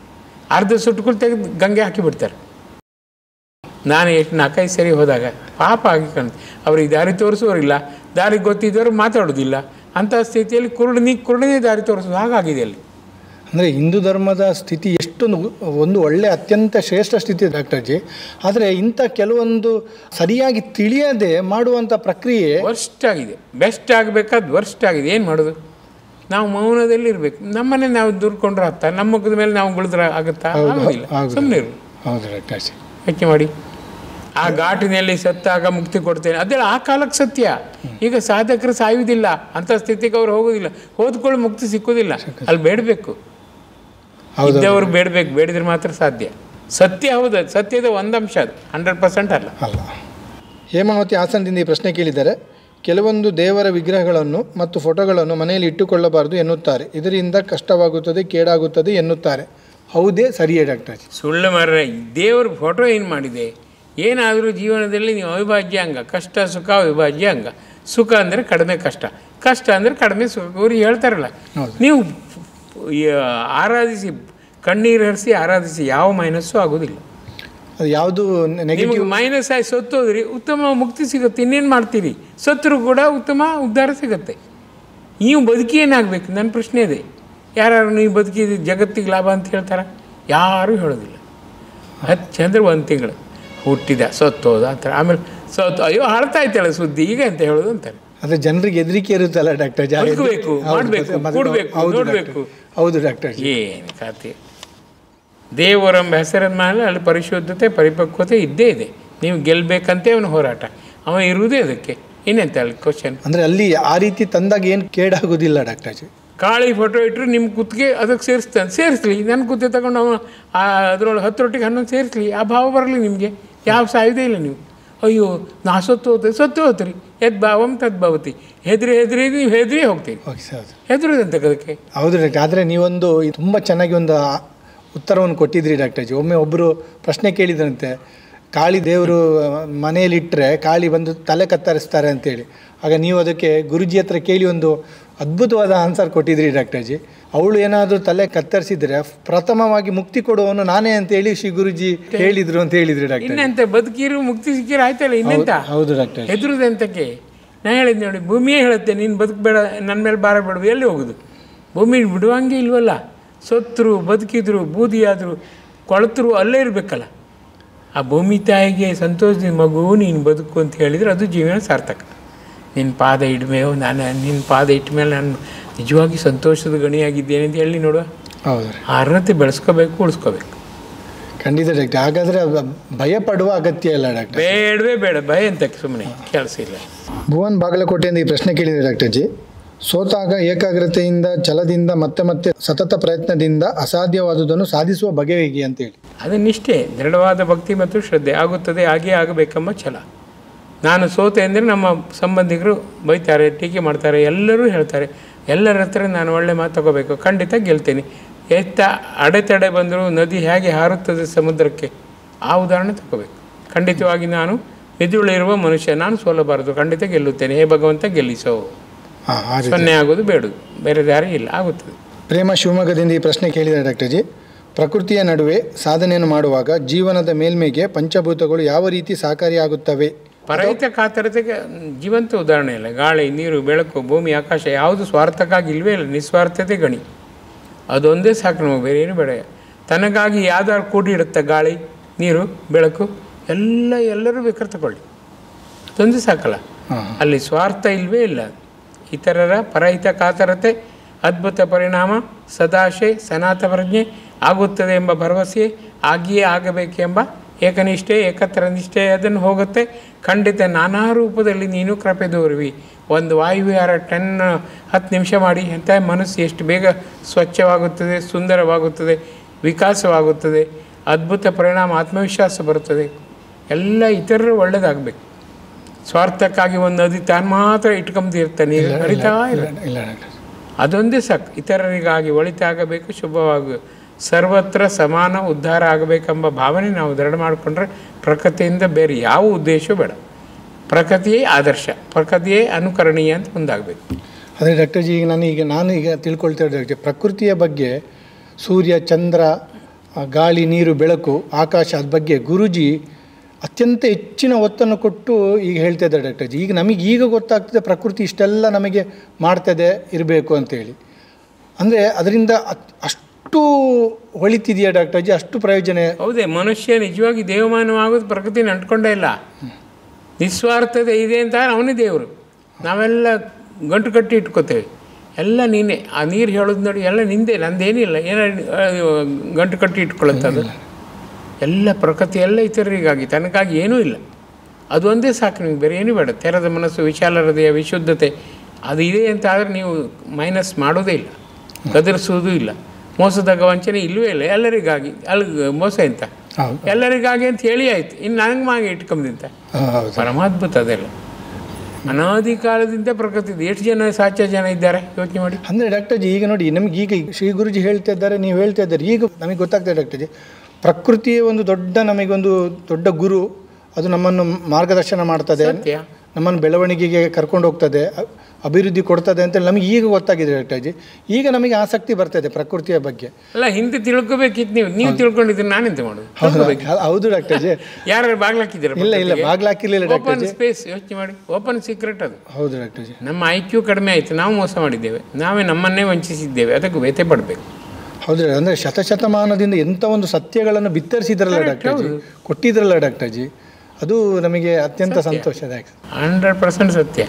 ಅರ್ಧ ಸುಟ್ಕೊಂಡು ತೆಗೆದು ಗಂಗೆ ಹಾಕಿಬಿಡ್ತಾರೆ. ನಾನು ಎಷ್ಟು 4-5 ಸರಿ ಹೋದಾಗ ಪಾಪ ಆಗಿ ಕಾಣುತ್ತೆ. ಅವ್ರಿಗೆ ದಾರಿ ತೋರಿಸೋರಿಲ್ಲ, ದಾರಿ ಗೊತ್ತಿದ್ದವರು ಮಾತಾಡೋದಿಲ್ಲ. ಅಂಥ ಸ್ಥಿತಿಯಲ್ಲಿ ಕುರುಡನೇ ದಾರಿ ತೋರಿಸೋದು ಹಾಗಾಗಿದೆ ಅಲ್ಲಿ. ಅಂದರೆ ಹಿಂದೂ ಧರ್ಮದ ಸ್ಥಿತಿ ಎಷ್ಟೊಂದು ಒಂದು ಒಳ್ಳೆಯ ಅತ್ಯಂತ ಶ್ರೇಷ್ಠ ಸ್ಥಿತಿ ಡಾಕ್ಟರ್ ಜಿ. ಆದರೆ ಇಂಥ ಕೆಲವೊಂದು ಸರಿಯಾಗಿ ತಿಳಿಯದೆ ಮಾಡುವಂಥ ಪ್ರಕ್ರಿಯೆ ವರ್ಸ್ಟ್ ಆಗಿದೆ. ಬೆಸ್ಟ್ ಆಗಬೇಕಾದ ವರ್ಸ್ಟ್ ಆಗಿದೆ. ಏನು ಮಾಡೋದು? ನಾವು ಮೌನದಲ್ಲಿ ಇರಬೇಕು. ನಮ್ಮನ್ನೇ ನಾವು ದೂರ್ಕೊಂಡ್ರೆ ಆಗ್ತಾ, ನಮ್ಮ ಮುಖದ ಮೇಲೆ ನಾವು ಗುಳಿದ್ರೆ ಆಗುತ್ತಾ? ಆಗೋದಿಲ್ಲ. ಸುಮ್ಮನೆ ಇರು. ಹೌದು ಡಾಕ್ಟರ್ ಜಿ. ಯೋಚನೆ ಮಾಡಿ. ಆ ಘಾಟಿನಲ್ಲಿ ಸತ್ತಾಗ ಮುಕ್ತಿ ಕೊಡ್ತೇನೆ, ಅದೆಲ್ಲ ಆ ಕಾಲಕ್ಕೆ ಸತ್ಯ. ಈಗ ಸಾಧಕರು ಸಾಯುವುದಿಲ್ಲ, ಅಂಥ ಸ್ಥಿತಿಗೆ ಅವ್ರು ಹೋಗೋದಿಲ್ಲ, ಹೋದ್ಕೊಳ್ಳಿ ಮುಕ್ತಿ ಸಿಕ್ಕೋದಿಲ್ಲ. ಅಲ್ಲಿ ಬೇಡಬೇಕು, ಇದ್ದವರು ಬೇಡಬೇಕು, ಬೇಡಿದ್ರೆ ಮಾತ್ರ ಸಾಧ್ಯ. ಸತ್ಯ ಹೌದು, ಸತ್ಯದ ಒಂದು ಅಂಶ, ಅದು 100% ಅಲ್ಲ. ಹೇಮಾವತಿ ಹಾಸನದಿಂದ ಈ ಪ್ರಶ್ನೆ ಕೇಳಿದ್ದಾರೆ. ಕೆಲವೊಂದು ದೇವರ ವಿಗ್ರಹಗಳನ್ನು ಮತ್ತು ಫೋಟೋಗಳನ್ನು ಮನೆಯಲ್ಲಿ ಇಟ್ಟುಕೊಳ್ಳಬಾರದು ಎನ್ನುತ್ತಾರೆ, ಇದರಿಂದ ಕಷ್ಟವಾಗುತ್ತದೆ, ಕೇಡಾಗುತ್ತದೆ ಎನ್ನುತ್ತಾರೆ. ಹೌದೇ ಸರಿಯೇ ಡಾಕ್ಟರ್? ಸುಳ್ಳು ಮಾರ್ರೆ. ದೇವ್ರ ಫೋಟೋ ಏನು ಮಾಡಿದೆ? ಏನಾದರೂ ಜೀವನದಲ್ಲಿ ನೀವು ಅವಿಭಾಜ್ಯ ಅಂಗ, ಕಷ್ಟ ಸುಖ ಅವಿಭಾಜ್ಯ ಅಂಗ. ಸುಖ ಅಂದರೆ ಕಡಿಮೆ ಕಷ್ಟ, ಕಷ್ಟ ಅಂದರೆ ಕಡಿಮೆ ಸುಖ. ಅವ್ರಿಗೆ ಹೇಳ್ತಾರಲ್ಲ, ನೀವು ಆರಾಧಿಸಿ, ಕಣ್ಣೀರು ಹರಿಸಿ ಆರಾಧಿಸಿ, ಯಾವ ಮೈನಸ್ಸು ಆಗೋದಿಲ್ಲ. ಅದು ಯಾವುದು ನಿಮಗೆ ಮೈನಸ್ ಆಗಿ ಸತ್ತೋದ್ರಿ ಉತ್ತಮ ಮುಕ್ತಿ ಸಿಗುತ್ತೆ. ಇನ್ನೇನು ಮಾಡ್ತೀರಿ? ಸತ್ತರೂ ಕೂಡ ಉತ್ತಮ ಉದ್ಧಾರ ಸಿಗುತ್ತೆ. ನೀವು ಬದುಕಿ ಏನಾಗಬೇಕು? ನನ್ನ ಪ್ರಶ್ನೆ ಇದೆ. ಯಾರು ನೀವು ಬದುಕಿದ ಜಗತ್ತಿಗೆ ಲಾಭ ಅಂತ ಹೇಳ್ತಾರೆ? ಯಾರೂ ಹೇಳೋದಿಲ್ಲ. 10 ಚಂದ್ರ 1 ತಿಂಗಳು ಹುಟ್ಟಿದ ಸತ್ತೋದ ಅಂತಾರೆ. ಆಮೇಲೆ ಅಯ್ಯೋ ಹಾಳ್ತಾ ಇದ್ದಾಳೆ ಸುದ್ದಿ ಈಗ ಅಂತ ಹೇಳೋದು ಅಂತಾರೆ. ಆದರೆ ಜನರಿಗೆ ಹೆದರಿಕೆ ಇರುತ್ತಲ್ಲ ಡಾಕ್ಟರ್? ಬದುಕಬೇಕು, ಮಾಡಬೇಕು, ಕೊಡಬೇಕು, ನೋಡಬೇಕು. ಹೌದು ಡಾಕ್ಟರ್. ಏನು ಖಾತೆ? ದೇವರೆಂಬ ಹೆಸರಿನ ಮೇಲೆ ಅಲ್ಲಿ ಪರಿಶುದ್ಧತೆ, ಪರಿಪಕ್ವತೆ ಇದ್ದೇ ಇದೆ. ನೀವು ಗೆಲ್ಲಬೇಕಂತೆ ಅವನ ಹೋರಾಟ, ಅವ ಇರುವುದೇ ಅದಕ್ಕೆ. ಇನ್ನೆಂತ ಅಲ್ಲಿ ಕ್ವಶನ್? ಅಂದರೆ ಅಲ್ಲಿ ಆ ರೀತಿ ತಂದಾಗ ಏನು ಕೇಡಾಗೋದಿಲ್ಲ ಡಾಕ್ಟರ್ ಜಿ? ಕಾಳಿ ಫೋಟೋ ಇಟ್ಟರು ನಿಮ್ಮ ಕುತ್ತಿಗೆ ಅದಕ್ಕೆ ಸೇರಿಸ್ಲಿ. ನನ್ನ ಕುತ್ತಿಗೆ ತಗೊಂಡು ಅವನು ಅದರೊಳಗೆ 10 ರೊಟ್ಟಿಗೆ 11 ಸೇರಿಸ್ಲಿ. ಆ ಭಾವ ಬರಲಿ ನಿಮಗೆ. ಯಾವ ಸಾಯುವುದೇ ಇಲ್ಲ ನೀವು. ಅಯ್ಯೋ ನಾ ಸತ್ತು ಹೋಗ್ತೀರಿ. ಯದ್ಭಾವಂ ತದ್ಭವತಿ. ಹೆದರಿ ನೀವು ಹೆದರಿ ಹೋಗ್ತೀರಿ. ಹೆದರೋದಂತ ಅದಕ್ಕೆ. ಹೌದು ಡಾಕ್ಟರ್. ಆದರೆ ನೀವೊಂದು ತುಂಬ ಚೆನ್ನಾಗಿ ಒಂದು ಉತ್ತರವನ್ನು ಕೊಟ್ಟಿದ್ರಿ ಡಾಕ್ಟರ್ ಜಿ. ಒಮ್ಮೆ ಒಬ್ಬರು ಪ್ರಶ್ನೆ ಕೇಳಿದ್ರಂತೆ, ಕಾಳಿ ದೇವರು ಮನೆಯಲ್ಲಿಟ್ಟರೆ ಕಾಳಿ ಬಂದು ತಲೆ ಕತ್ತರಿಸ್ತಾರೆ ಅಂತೇಳಿ. ಆಗ ನೀವು ಅದಕ್ಕೆ ಗುರುಜಿ ಹತ್ರ ಕೇಳಿ ಒಂದು ಅದ್ಭುತವಾದ ಆನ್ಸರ್ ಕೊಟ್ಟಿದ್ರಿ ಡಾಕ್ಟರ್ಜಿ. ಅವಳು ಏನಾದರೂ ತಲೆ ಕತ್ತರಿಸಿದ್ರೆ ಪ್ರಥಮವಾಗಿ ಮುಕ್ತಿ ಕೊಡುವವನು ನಾನೇ ಅಂತೇಳಿ ಶ್ರೀ ಗುರುಜಿ ಹೇಳಿದ್ರು ಅಂತ ಹೇಳಿದ್ರಿ ಡಾಕ್ಟರ್. ಇನ್ನೆಂತ ಬದುಕಿರು ಮುಕ್ತಿ ಸಿಕ್ಕಿರು ಆಯ್ತಲ್ಲ, ಇನ್ನೆಂತ. ಹೌದು ಡಾಕ್ಟರ್. ಹೆದರುದಂತಕ್ಕೆ ನಾ ಹೇಳಿದ್ ನೋಡಿ, ಭೂಮಿಯೇ ಹೇಳುತ್ತೆ ನೀನು ಬದುಕಬೇಡ, ನನ್ನ ಮೇಲೆ ಭಾರ ಬೇಡ, ಎಲ್ಲಿ ಹೋಗುದು? ಭೂಮಿ ಬಿಡುವಂಗೆ ಇಲ್ವಲ್ಲ. ಸತ್ರು ಬದುಕಿದ್ರು ಬೂದಿಯಾದರು ಕೊಳತರು ಅಲ್ಲೇ ಇರಬೇಕಲ್ಲ. ಆ ಭೂಮಿ ತಾಯಿಗೆ ಸಂತೋಷದ ಮಗು ನೀನು ಬದುಕು ಅಂತ ಹೇಳಿದರೆ ಅದು ಜೀವನ ಸಾರ್ಥಕ. ನಿನ್ನ ಪಾದ ಇಡ್ಮೇವು, ನಿನ್ನ ಪಾದ ಇಟ್ಟ ಮೇಲೆ ನಾನು ನಿಜವಾಗಿ ಸಂತೋಷದ ಗಣಿಯಾಗಿದ್ದೇನೆ ಅಂತ ಹೇಳಿ ನೋಡುವ. ಹೌದು, ಆ ಅರ್ಹತೆ ಬೆಳೆಸ್ಕೋಬೇಕು, ಉಳಿಸ್ಕೋಬೇಕು. ಖಂಡಿತ ಡಾಕ್ಟರ್. ಹಾಗಾದರೆ ಭಯ ಪಡುವ ಅಗತ್ಯ ಇಲ್ಲ ಡಾಕ್ಟರ್. ಬೇಡವೇ ಬೇಡ, ಭಯ ಅಂತಕ್ಕೆ ಸುಮ್ಮನೆ ಕೆಲಸ ಇಲ್ಲ. ಭುವನ್ ಬಾಗಲಕೋಟೆಯಿಂದ ಈ ಪ್ರಶ್ನೆ ಕೇಳಿದೆ ಡಾಕ್ಟರ್ಜಿ. ಸೋತಾಗ ಏಕಾಗ್ರತೆಯಿಂದ, ಛಲದಿಂದ, ಮತ್ತೆ ಮತ್ತೆ ಸತತ ಪ್ರಯತ್ನದಿಂದ ಅಸಾಧ್ಯವಾದುದನ್ನು ಸಾಧಿಸುವ ಬಗೆ ಹೇಗೆ ಅಂತೇಳಿ. ಅದು ನಿಷ್ಠೆ, ದೃಢವಾದ ಭಕ್ತಿ ಮತ್ತು ಶ್ರದ್ಧೆ. ಆಗುತ್ತದೆ, ಹಾಗೇ ಆಗಬೇಕೆಂಬ ಛಲ. ನಾನು ಸೋತೆ ಅಂದರೆ ನಮ್ಮ ಸಂಬಂಧಿಕರು ಬೈತಾರೆ, ಟೀಕೆ ಮಾಡ್ತಾರೆ, ಎಲ್ಲರೂ ಹೇಳ್ತಾರೆ. ಎಲ್ಲರ ಹತ್ರ ನಾನು ಒಳ್ಳೆ ಮಾತು ತಗೋಬೇಕು, ಖಂಡಿತ ಗೆಲ್ತೇನೆ. ಎತ್ತ ಅಡೆತಡೆ ಬಂದರೂ ನದಿ ಹೇಗೆ ಹಾರುತ್ತದೆ ಸಮುದ್ರಕ್ಕೆ, ಆ ಉದಾಹರಣೆ ತಗೋಬೇಕು. ಖಂಡಿತವಾಗಿ ನಾನು ಮಿದುಳಿರುವ ಮನುಷ್ಯ, ನಾನು ಸೋಲಬಾರದು, ಖಂಡಿತ ಗೆಲ್ಲುತ್ತೇನೆ. ಹೇ ಭಗವಂತ ಗೆಲ್ಲಿಸೋ. ಸೊನ್ನೆ ಆಗೋದು ಬೇಡದು, ಬೇರೆ ದಾರಿ ಇಲ್ಲ, ಆಗುತ್ತದೆ. ಪ್ರೇಮ ಶಿವಮೊಗ್ಗದಿಂದ ಈ ಪ್ರಶ್ನೆ ಕೇಳಿದ ಡಾಕ್ಟರ್ಜಿ. ಪ್ರಕೃತಿಯ ನಡುವೆ ಸಾಧನೆಯನ್ನು ಮಾಡುವಾಗ ಜೀವನದ ಮೇಲ್ಮೆಗೆ ಪಂಚಭೂತಗಳು ಯಾವ ರೀತಿ ಸಹಕಾರಿಯಾಗುತ್ತವೆ? ಪರಹಿತ ಕಾತರತೆಗೆ ಜೀವಂತ ಉದಾಹರಣೆ ಇಲ್ಲ. ಗಾಳಿ, ನೀರು, ಬೆಳಕು, ಭೂಮಿ, ಆಕಾಶ ಯಾವುದು ಸ್ವಾರ್ಥಕ್ಕಾಗಿ ಇಲ್ವೇ ಇಲ್ಲ. ನಿಸ್ವಾರ್ಥತೆ ಗಣಿ. ಅದೊಂದೇ ಸಾಕು ನಮಗೆ, ಬೇರೆ ಏನು ಬೇಡ. ತನಗಾಗಿ ಯಾವ್ದಾದ್ರು ಕೂಡಿಡುತ್ತೆ ಗಾಳಿ, ನೀರು, ಬೆಳಕು, ಎಲ್ಲರೂ ಬೇಕಾದ್ರೆ ತಗೊಳ್ಳಿ, ಅದೊಂದೇ ಸಾಕಲ್ಲ. ಅಲ್ಲಿ ಸ್ವಾರ್ಥ ಇಲ್ವೇ ಇಲ್ಲ. ಇತರರ ಪರಹಿತ ಕಾತರತೆ, ಅದ್ಭುತ ಪರಿಣಾಮ, ಸದಾಶೆ, ಸನಾತ ಪ್ರಜ್ಞೆ, ಆಗುತ್ತದೆ ಎಂಬ ಭರವಸೆ, ಆಗಿಯೇ ಆಗಬೇಕೆಂಬ ಏಕನಿಷ್ಠೆ, ಏಕತ್ರ ನಿಷ್ಠೆ ಅದನ್ನು ಹೋಗುತ್ತೆ. ಖಂಡಿತ ನಾನಾ ರೂಪದಲ್ಲಿ ನೀನು ಕೃಪೆ ದೋರುವಿ. ಒಂದು ವಾಯುವಿಹಾರ 10 ನಿಮಿಷ ಮಾಡಿ ಎಂಥ ಮನಸ್ಸು ಎಷ್ಟು ಬೇಗ ಸ್ವಚ್ಛವಾಗುತ್ತದೆ, ಸುಂದರವಾಗುತ್ತದೆ, ವಿಕಾಸವಾಗುತ್ತದೆ, ಅದ್ಭುತ ಪರಿಣಾಮ, ಆತ್ಮವಿಶ್ವಾಸ ಬರುತ್ತದೆ. ಎಲ್ಲ ಇತರರು ಒಳ್ಳೆಯದಾಗಬೇಕು. ಸ್ವಾರ್ಥಕ್ಕಾಗಿ ಒಂದು ನದಿ ತಾನು ಮಾತ್ರ ಇಟ್ಕೊಂಬಿರ್ತಾನೆ, ನೀರು ಹರಿತಾ ಇಲ್ಲ. ಅದೊಂದೇ ಸಾಕು. ಇತರರಿಗಾಗಿ ಒಳಿತಾಗಬೇಕು, ಶುಭವಾಗ, ಸರ್ವತ್ರ ಸಮಾನ ಉದ್ಧಾರ ಆಗಬೇಕೆಂಬ ಭಾವನೆ ನಾವು ದೃಢ ಮಾಡಿಕೊಂಡ್ರೆ ಪ್ರಕೃತಿಯಿಂದ ಬೇರೆ ಯಾವ ಉದ್ದೇಶವೂ ಬೇಡ. ಪ್ರಕೃತಿಯೇ ಆದರ್ಶ, ಪ್ರಕೃತಿಯೇ ಅನುಕರಣೀಯ ಅಂತ ಮುಂದಾಗಬೇಕು. ಅದೇ ಡಾಕ್ಟರ್ಜಿ, ನಾನು ಈಗ ತಿಳ್ಕೊಳ್ತಾ ಇದ್ದೆ ಡಾಕ್ಟರ್, ಪ್ರಕೃತಿಯ ಬಗ್ಗೆ ಸೂರ್ಯ, ಚಂದ್ರ, ಗಾಳಿ, ನೀರು, ಬೆಳಕು, ಆಕಾಶ, ಅದ್ರ ಬಗ್ಗೆ ಗುರೂಜಿ ಅತ್ಯಂತ ಹೆಚ್ಚಿನ ಒತ್ತನ್ನು ಕೊಟ್ಟು ಈಗ ಹೇಳ್ತಾ ಇದ್ದಾರೆ ಡಾಕ್ಟರ್ಜಿ. ಈಗ ನಮಗೆ ಗೊತ್ತಾಗ್ತದೆ ಪ್ರಕೃತಿ ಇಷ್ಟೆಲ್ಲ ನಮಗೆ ಮಾಡ್ತದೆ ಇರಬೇಕು ಅಂತೇಳಿ. ಅಂದರೆ ಅದರಿಂದ ಅಷ್ಟು ಹೊಳಿತಿದೆಯಾ ಡಾಕ್ಟರ್ಜಿ, ಅಷ್ಟು ಪ್ರಯೋಜನ? ಹೌದೇ, ಮನುಷ್ಯ ನಿಜವಾಗಿ ದೇವಮಾನವಾಗೋದು ಪ್ರಕೃತಿನ ಅಂಟ್ಕೊಂಡೇ ಇಲ್ಲ. ನಿಸ್ವಾರ್ಥತೆ ಇದೆ ಅಂತ ಅವನೇ ದೇವರು. ನಾವೆಲ್ಲ ಗಂಟು ಕಟ್ಟಿ ಇಟ್ಕೋತೇವೆ, ಎಲ್ಲ ನೀನೇ. ಆ ನೀರು ಹೇಳೋದು ನೋಡಿ, ಎಲ್ಲ ನಿಂದೆ, ನಂದೇನಿಲ್ಲ, ಏನೋ ಗಂಟು ಕಟ್ಟಿ ಇಟ್ಕೊಳ್ಳುತ್ತದು. ಎಲ್ಲ ಪ್ರಕೃತಿ ಎಲ್ಲ ಇತರರಿಗಾಗಿ, ತನಗಾಗಿ ಏನೂ ಇಲ್ಲ. ಅದು ಒಂದೇ ಸಾಕು ನಿಮ್ಗೆ, ಬೇರೆ ಏನೂ ಬೇಡ. ತೆರೆದ ಮನಸ್ಸು, ವಿಶಾಲ ಹೃದಯ, ವಿಶುದ್ಧತೆ ಅದು ಇದೆ ಅಂತ ಆದರೆ ನೀವು ಮೈನಸ್ ಮಾಡೋದೇ ಇಲ್ಲ, ಗದರಿಸುವುದೂ ಇಲ್ಲ. ಮೋಸದಾಗ ವಂಚನೆ ಇಲ್ಲವೇ ಇಲ್ಲ. ಎಲ್ಲರಿಗಾಗಿ, ಅಲ್ಲಿ ಮೋಸ ಎಂತ, ಎಲ್ಲರಿಗಾಗಿ ಅಂತ ಹೇಳಿ ಆಯ್ತು. ಇನ್ನು ನನಗೆ ಮಾಗೆ ಇಟ್ಕೊಂಬಂತ ಪರಮಾದ್ಭುತ. ಅದೆಲ್ಲ ಅನಾದಿ ಕಾಲದಿಂದ ಪ್ರಕೃತಿ ಇದೆ. ಎಷ್ಟು ಜನ ಸಾಚ ಜನ ಇದ್ದಾರೆ ಯೋಚನೆ ಮಾಡಿ. ಅಂದರೆ ಡಾಕ್ಟರ್ಜಿ ಈಗ ನೋಡಿ, ನಮಗೆ ಈಗ ಶ್ರೀ ಗುರುಜಿ ಹೇಳ್ತಾ ಇದ್ದಾರೆ, ನೀವು ಹೇಳ್ತಾ ಇದ್ದಾರೆ, ಈಗ ನಮಗೆ ಗೊತ್ತಾಗ್ತದೆ ಡಾಕ್ಟರ್ಜಿ, ಪ್ರಕೃತಿಯೇ ಒಂದು ನಮಗೊಂದು ದೊಡ್ಡ ಗುರು. ಅದು ನಮ್ಮನ್ನು ಮಾರ್ಗದರ್ಶನ ಮಾಡ್ತದೆ, ನಮ್ಮನ್ನು ಬೆಳವಣಿಗೆಗೆ ಕರ್ಕೊಂಡು ಹೋಗ್ತದೆ, ಅಭಿವೃದ್ಧಿ ಕೊಡ್ತದೆ ಅಂತ ನಮಗೆ ಈಗ ಗೊತ್ತಾಗಿದೆ ಡಾಕ್ಟರ್ಜಿ. ಈಗ ನಮಗೆ ಆಸಕ್ತಿ ಬರ್ತದೆ ಪ್ರಕೃತಿಯ ಬಗ್ಗೆ. ಅಲ್ಲ, ಹಿಂದೆ ತಿಳ್ಕೊಬೇಕಿತ್ತು. ನೀವು ತಿಳ್ಕೊಂಡಿದ್ರೆ ನಾನೆಂತ ಮಾಡೋದು? ಹೌದು ಡಾಕ್ಟರ್ಜಿ. ಯಾರು ಬಾಗ್ಲಾಕಿದ್ದೀರ? ಇಲ್ಲ ಬಾಗ್ಲಾಕಿರ್ಲಿಲ್ಲ ಡಾಕ್ಟರ್ಜಿ. ಸ್ಪೇಸ್ ಯೋಚನೆ ಮಾಡಿ, ಓಪನ್ ಸೀಕ್ರೆಟ್ ಅದು. ಹೌದು ಡಾಕ್ಟರ್ಜಿ. ನಮ್ಮ IQ ಕಡಿಮೆ ಆಯಿತು, ನಾವು ಮೋಸ ಮಾಡಿದ್ದೇವೆ, ನಾವೇ ನಮ್ಮನ್ನೇ ವಂಚಿಸಿದ್ದೇವೆ, ಅದಕ್ಕೆ ವ್ಯಥೆ ಪಡಬೇಕು. ಹೌದು, ಅಂದರೆ ಶತಶತಮಾನದಿಂದ ಎಂಥ ಒಂದು ಸತ್ಯಗಳನ್ನು ಬಿತ್ತರಿಸಿದ್ರಲ್ಲ ಡಾಕ್ಟರ್ಜಿ, ಕೊಟ್ಟಿದ್ರಲ್ಲ ಡಾಕ್ಟರ್ಜಿ, ಅದು ನಮಗೆ ಅತ್ಯಂತ ಸಂತೋಷದಾಯಕ. 100% ಸತ್ಯ.